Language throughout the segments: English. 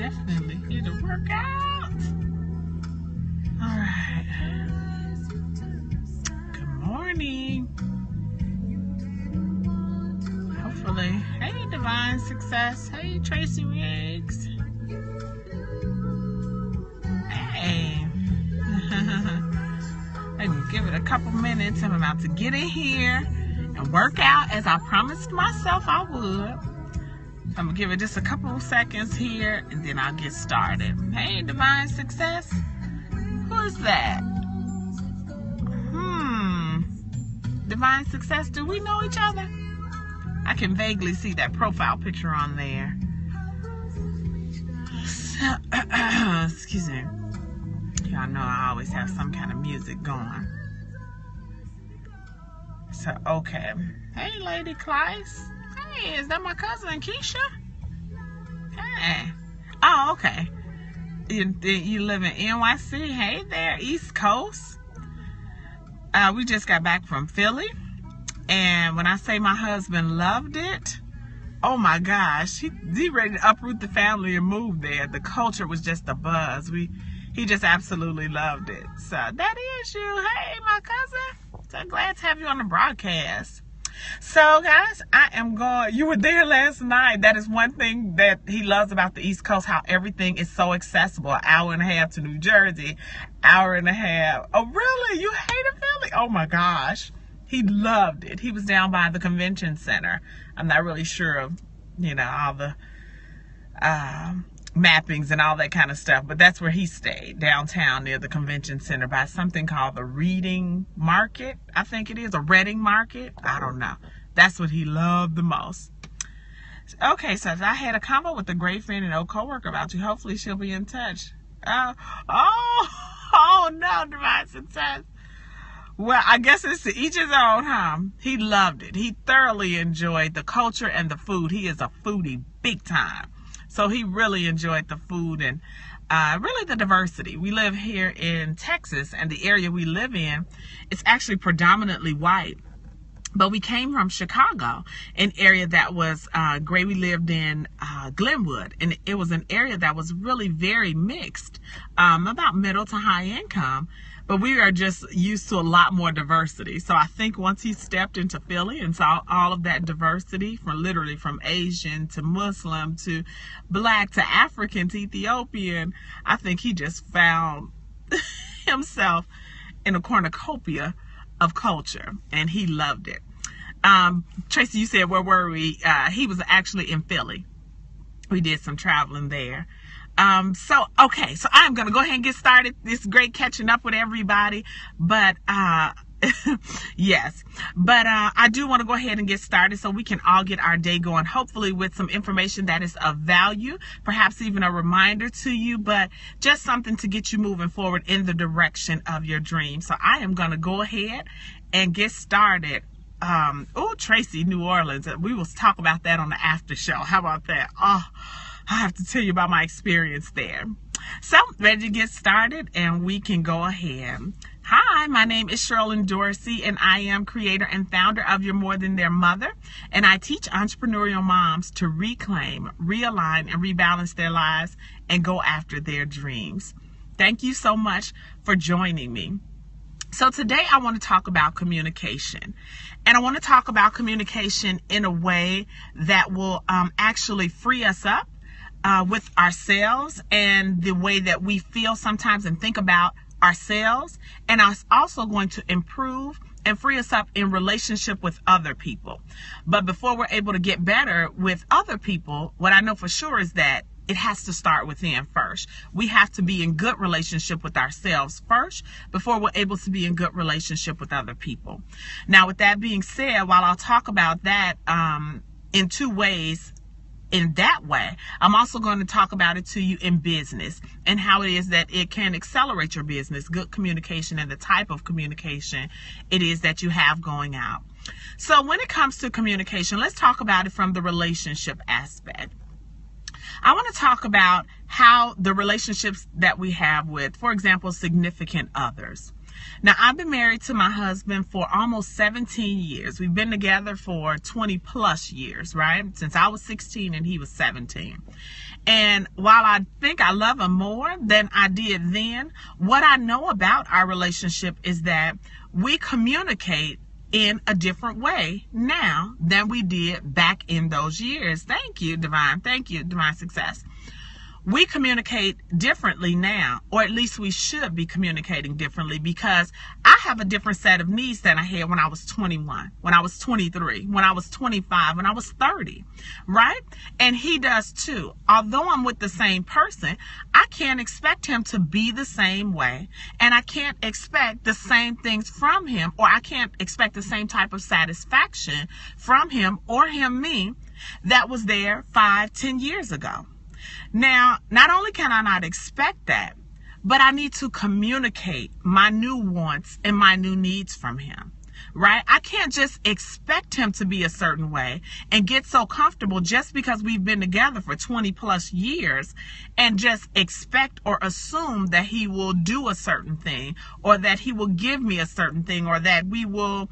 definitely need to work out. All right. Good morning. Hopefully. Hey, Divine Success. Hey, Tracy Riggs. Hey. I can give it a couple minutes. I'm about to get in here and work out as I promised myself I would. I'm gonna give it just a couple of seconds here and then I'll get started. Hey, Divine Success. Who is that? Divine Success, do we know each other? I can vaguely see that profile picture on there. So, excuse me. Y'all know I always have some kind of music going. So, okay. Hey, Lady Clyce. Hey, is that my cousin Keisha? Hey. Oh, okay. You live in NYC. Hey there, East Coast. We just got back from Philly. And when I say my husband loved it, oh my gosh, he ready to uproot the family and move there. The culture was just a buzz. He just absolutely loved it. So that is you. Hey, my cousin. So glad to have you on the broadcast. So guys, you were there last night. That is one thing that he loves about the East Coast, how everything is so accessible. An hour and a half to New Jersey, hour and a half. Oh really? You hated Philly? Oh my gosh. He loved it. He was down by the convention center. I'm not really sure of, all the mappings and all that kind of stuff, but that's where he stayed, downtown near the convention center by something called the Reading Market. I think it is a Reading Market. I don't know. That's what he loved the most. Okay, so I had a combo with a great friend and old coworker about you. Hopefully she'll be in touch. Oh no, Divine Success. Well, I guess it's to each his own, huh? He loved it. He thoroughly enjoyed the culture and the food. He is a foodie big time. So he really enjoyed the food and really the diversity. We live here in Texas, and the area we live in is actually predominantly white. But we came from Chicago, an area that was great. We lived in Glenwood, and it was an area that was really very mixed, about middle to high income. But we are just used to a lot more diversity. So I think once he stepped into Philly and saw all of that diversity, literally from Asian to Muslim to Black to African to Ethiopian, I think he just found himself in a cornucopia of culture, and he loved it. Tracy, you said, where were we? He was actually in Philly. We did some traveling there. So I'm going to go ahead and get started. It's great catching up with everybody, but, yes, but, I do want to go ahead and get started so we can all get our day going, hopefully with some information that is of value, perhaps even a reminder to you, but just something to get you moving forward in the direction of your dream. So I am going to go ahead and get started. Tracy, New Orleans. We will talk about that on the after show. How about that? I have to tell you about my experience there. So, ready to get started, and we can go ahead. Hi, my name is Sherilyn Dorsey, and I am creator and founder of You're More Than Their Mother, and I teach entrepreneurial moms to reclaim, realign, and rebalance their lives and go after their dreams. Thank you so much for joining me. So today I want to talk about communication, and I want to talk about communication in a way that will actually free us up with ourselves and the way that we feel sometimes and think about ourselves, and it's also going to improve and free us up in relationship with other people. But before we're able to get better with other people, what I know for sure is that it has to start within first. We have to be in good relationship with ourselves first before we're able to be in good relationship with other people. Now, with that being said, while I'll talk about that in two ways, in that way, I'm also going to talk about it to you in business and how it is that it can accelerate your business, good communication, and the type of communication it is that you have going out. So when it comes to communication, let's talk about it from the relationship aspect. I want to talk about how the relationships that we have with, for example, significant others. Now, I've been married to my husband for almost 17 years. We've been together for 20 plus years, right? Since I was 16 and he was 17. And while I think I love him more than I did then, what I know about our relationship is that we communicate in a different way now than we did back in those years. Thank you, Divine. Thank you, Divine Success. We communicate differently now, or at least we should be communicating differently, because I have a different set of needs than I had when I was 21, when I was 23, when I was 25, when I was 30, right? And he does too. Although I'm with the same person, I can't expect him to be the same way, and I can't expect the same things from him, or I can't expect the same type of satisfaction from him or him me that was there 5-10 years ago. Now, not only can I not expect that, but I need to communicate my new wants and my new needs from him, right? I can't just expect him to be a certain way and get so comfortable just because we've been together for 20 plus years and just expect or assume that he will do a certain thing, or that he will give me a certain thing, or that we will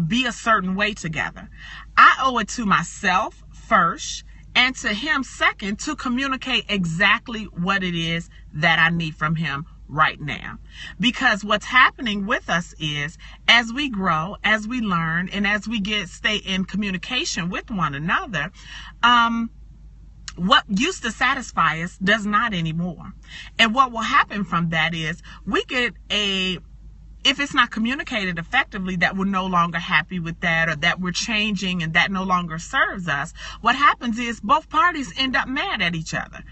be a certain way together. I owe it to myself first, and to him second, to communicate exactly what it is that I need from him right now. Because what's happening with us is, as we grow, as we learn, and as we stay in communication with one another, what used to satisfy us does not anymore. And what will happen from that is we get if it's not communicated effectively, that we're no longer happy with that, or that we're changing and that no longer serves us, what happens is both parties end up mad at each other.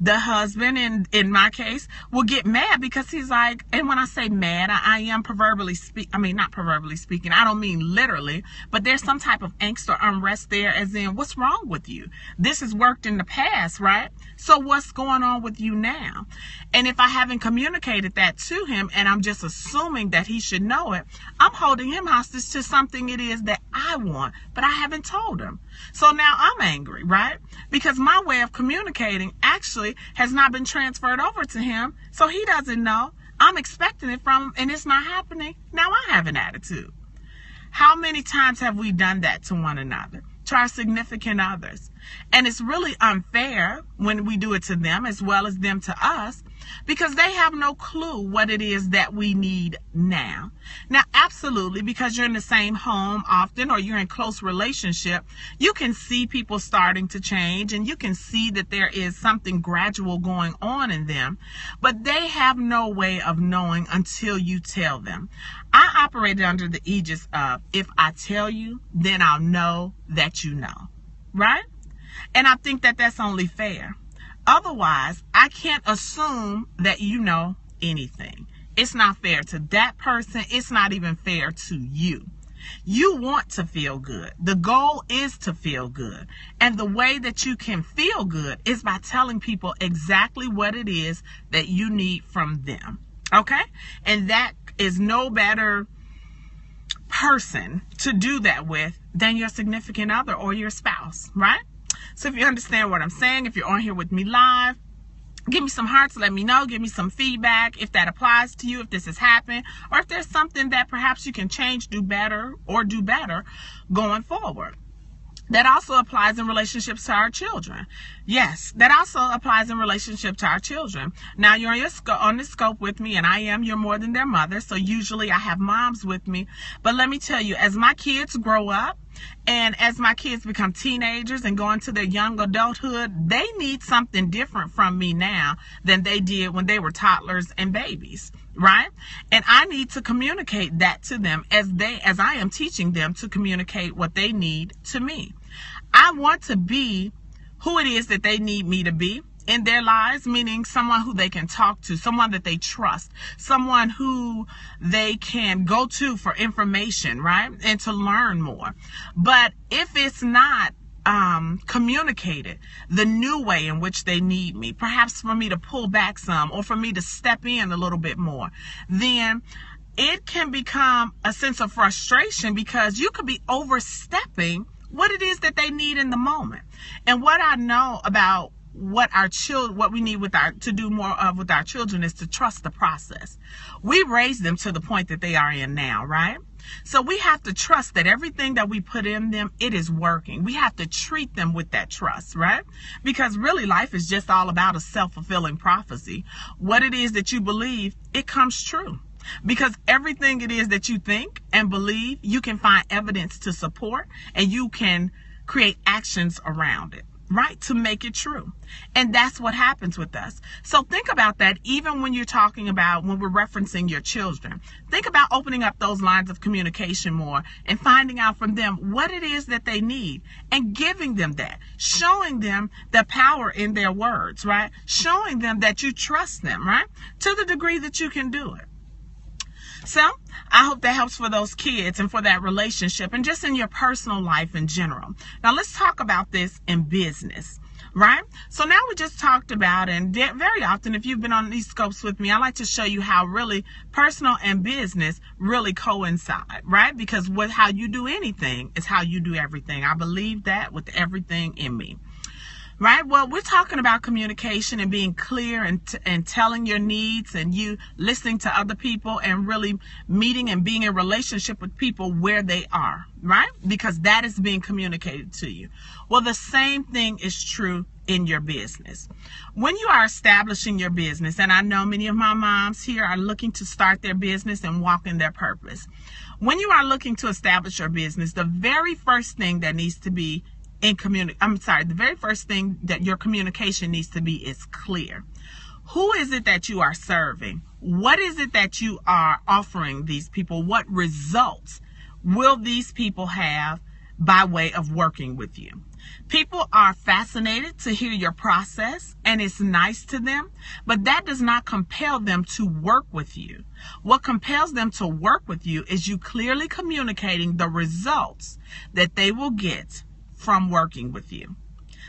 The husband, in my case, will get mad because he's like, and when I say mad, I am not proverbially speaking, I don't mean literally, but there's some type of angst or unrest there, as in, what's wrong with you? This has worked in the past, right? So what's going on with you now? And if I haven't communicated that to him, and I'm just assuming that he should know it, I'm holding him hostage to something it is that I want, but I haven't told him. So now I'm angry, right? Because my way of communicating actually has not been transferred over to him, so he doesn't know. I'm expecting it from him, and it's not happening. Now I have an attitude. How many times have we done that to one another, to our significant others? And it's really unfair when we do it to them as well as them to us, because they have no clue what it is that we need now. Now, absolutely, because you're in the same home often, or you're in close relationship, you can see people starting to change, and you can see that there is something gradual going on in them, but they have no way of knowing until you tell them. I operated under the aegis of, if I tell you, then I'll know that you know, right? And I think that that's only fair. Otherwise, I can't assume that you know anything. It's not fair to that person. It's not even fair to you. You want to feel good. The goal is to feel good. And the way that you can feel good is by telling people exactly what it is that you need from them. Okay? And that is no better person to do that with than your significant other or your spouse, right? So if you understand what I'm saying, if you're on here with me live, give me some hearts, let me know, give me some feedback if that applies to you, if this has happened, or if there's something that perhaps you can change, do better going forward. That also applies in relationships to our children. Yes, that also applies in relationship to our children. Now, you're on this scope with me, and I am your more than their mother, so usually I have moms with me. But let me tell you, as my kids grow up, and as my kids become teenagers and go into their young adulthood, they need something different from me now than they did when they were toddlers and babies, right? And I need to communicate that to them as I am teaching them to communicate what they need to me. I want to be who it is that they need me to be in their lives, meaning someone who they can talk to, someone that they trust, someone who they can go to for information, right? And to learn more. But if it's not communicated the new way in which they need me, perhaps for me to pull back some or for me to step in a little bit more, then it can become a sense of frustration, because you could be overstepping what it is that they need in the moment. And what I know about what we need to do more of with our children is to trust the process. We raised them to the point that they are in now, right? So we have to trust that everything that we put in them, it is working. We have to treat them with that trust, right? Because really life is just all about a self-fulfilling prophecy. What it is that you believe, it comes true. Because everything it is that you think and believe, you can find evidence to support, and you can create actions around it, right? To make it true. And that's what happens with us. So think about that even when you're talking about, when we're referencing your children. Think about opening up those lines of communication more and finding out from them what it is that they need and giving them that. Showing them the power in their words, right? Showing them that you trust them, right? To the degree that you can do it. So I hope that helps for those kids and for that relationship and just in your personal life in general. Now let's talk about this in business, right? So now we just talked about, and very often if you've been on these scopes with me, I like to show you how really personal and business really coincide, right? Because how you do anything is how you do everything. I believe that with everything in me. Right? Well, we're talking about communication and being clear and telling your needs, and you listening to other people and really meeting and being in relationship with people where they are, right? Because that is being communicated to you. Well, the same thing is true in your business. When you are establishing your business, and I know many of my moms here are looking to start their business and walk in their purpose. When you are looking to establish your business, the very first thing that needs to be the very first thing that your communication needs to be is clear. Who is it that you are serving? What is it that you are offering these people? What results will these people have by way of working with you? People are fascinated to hear your process, and it's nice to them, but that does not compel them to work with you. What compels them to work with you is you clearly communicating the results that they will get from working with you.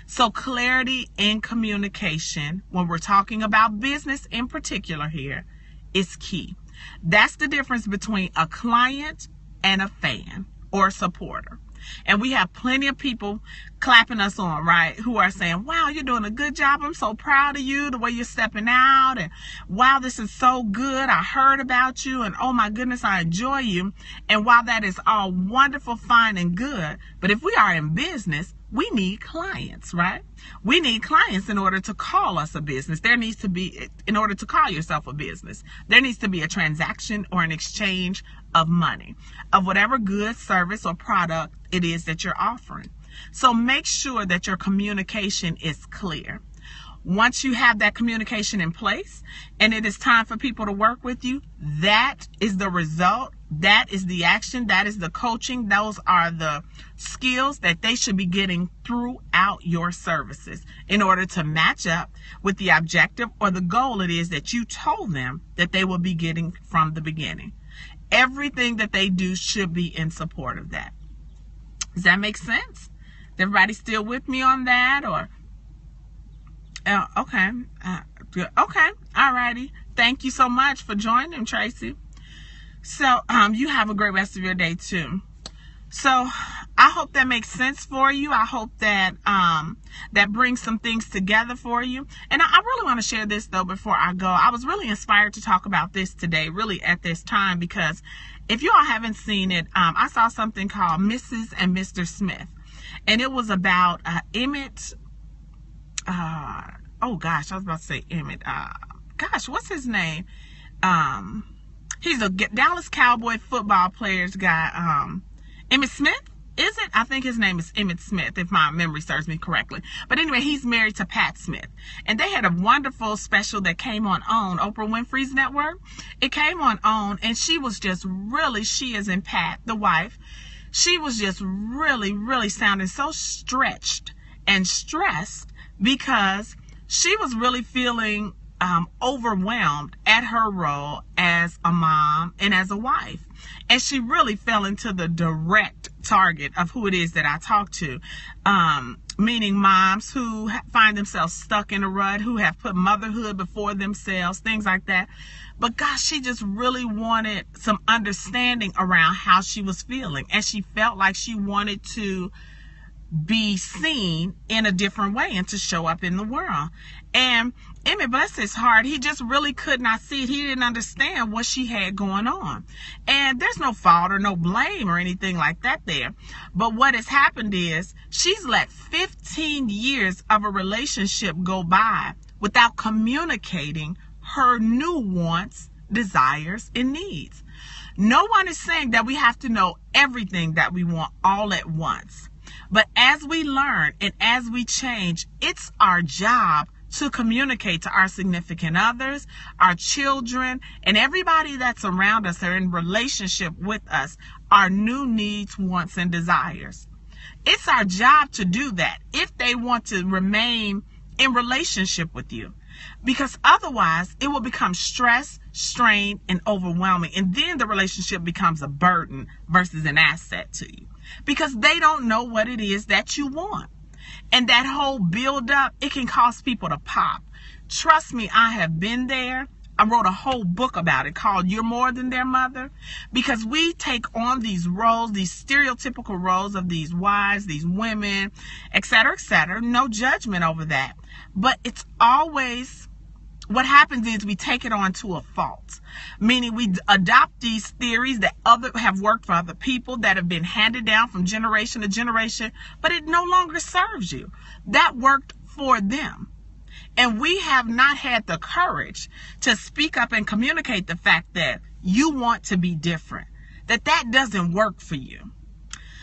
So clarity in communication, when we're talking about business in particular here, is key. That's the difference between a client and a fan or supporter. And we have plenty of people clapping us on, right, who are saying, wow, you're doing a good job. I'm so proud of you, the way you're stepping out. And wow, this is so good. I heard about you. And oh my goodness, I enjoy you. And while that is all wonderful, fine, and good, but if we are in business, we need clients, right? We need clients in order to call us a business. There needs to be, in order to call yourself a business, there needs to be a transaction or an exchange of money, of whatever good, service, or product it is that you're offering. So make sure that your communication is clear. Once you have that communication in place and it is time for people to work with you, that is the result. That is the action. That is the coaching. Those are the skills that they should be getting throughout your services in order to match up with the objective or the goal it is that you told them that they will be getting from the beginning. Everything that they do should be in support of that. Does that make sense? Everybody still with me on that? Or okay. Okay. Alrighty. Thank you so much for joining, Tracy. So you have a great rest of your day too. So I hope that makes sense for you. I hope that that brings some things together for you. And I really want to share this though before I go. I was really inspired to talk about this today, really at this time, because if you all haven't seen it, I saw something called Mrs. and Mr. Smith. And it was about Emmett. Oh gosh, I was about to say Emmett. Gosh, what's his name? He's a Dallas Cowboy football player's guy. Emmitt Smith, is it? I think his name is Emmitt Smith, if my memory serves me correctly. But anyway, he's married to Pat Smith. And they had a wonderful special that came on Oprah Winfrey's network. It came on and she was just really, she is in Pat, the wife. She was just really, really sounding so stretched and stressed because she was really feeling overwhelmed at her role as a mom and as a wife. And she really fell into the direct target of who it is that I talk to, meaning moms who find themselves stuck in a rut, who have put motherhood before themselves, things like that. But gosh, she just really wanted some understanding around how she was feeling. And she felt like she wanted to be seen in a different way and to show up in the world. And Emmett, bless his heart, he just really could not see it. He didn't understand what she had going on. And there's no fault or no blame or anything like that there. But what has happened is she's let 15 years of a relationship go by without communicating her new wants, desires, and needs. No one is saying that we have to know everything that we want all at once. But as we learn and as we change, it's our job to communicate to our significant others, our children, and everybody that's around us or in relationship with us, our new needs, wants, and desires. It's our job to do that if they want to remain in relationship with you. Because otherwise, it will become stress, strain, and overwhelming. And then the relationship becomes a burden versus an asset to you. Because they don't know what it is that you want. And that whole build up, it can cause people to pop. Trust me, I have been there. I wrote a whole book about it called You're More Than Their Mother. Because we take on these roles, these stereotypical roles of these wives, these women, etc., etc. No judgment over that. But it's always, what happens is we take it on to a fault. Meaning we adopt these theories that have worked for other people, that have been handed down from generation to generation, but it no longer serves you. That worked for them. And we have not had the courage to speak up and communicate the fact that you want to be different, that doesn't work for you.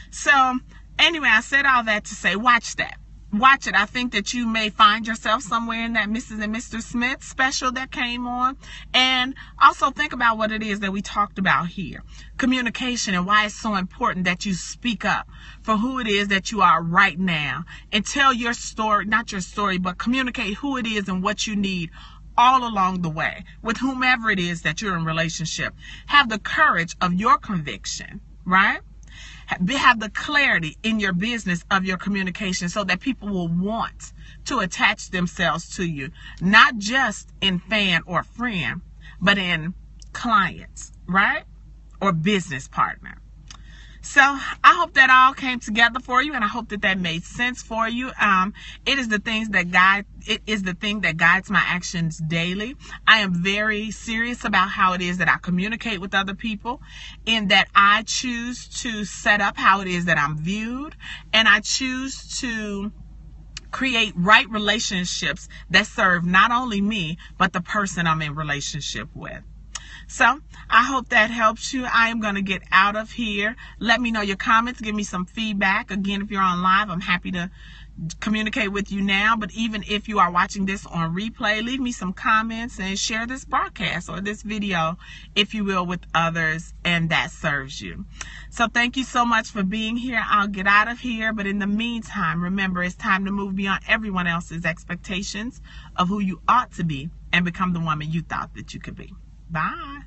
So anyway, I said all that to say, watch that. Watch it. I think that you may find yourself somewhere in that Mrs. and Mr. Smith special that came on. And also think about what it is that we talked about here. Communication, and why it's so important that you speak up for who it is that you are right now. And tell your story, not your story, but communicate who it is and what you need all along the way with whomever it is that you're in relationship. Have the courage of your conviction, right? Have the clarity in your business of your communication so that people will want to attach themselves to you, not just in fan or friend, but in clients, right? Or business partner. So I hope that all came together for you, and I hope that made sense for you. It is the thing that guides my actions daily. I am very serious about how it is that I communicate with other people, in that I choose to set up how it is that I'm viewed, and I choose to create right relationships that serve not only me, but the person I'm in relationship with. So I hope that helps you. I am going to get out of here. Let me know your comments. Give me some feedback. Again, if you're on live, I'm happy to communicate with you now. But even if you are watching this on replay, leave me some comments and share this broadcast or this video, if you will, with others, and that serves you. So thank you so much for being here. I'll get out of here. But in the meantime, remember, it's time to move beyond everyone else's expectations of who you ought to be and become the woman you thought that you could be. Bye.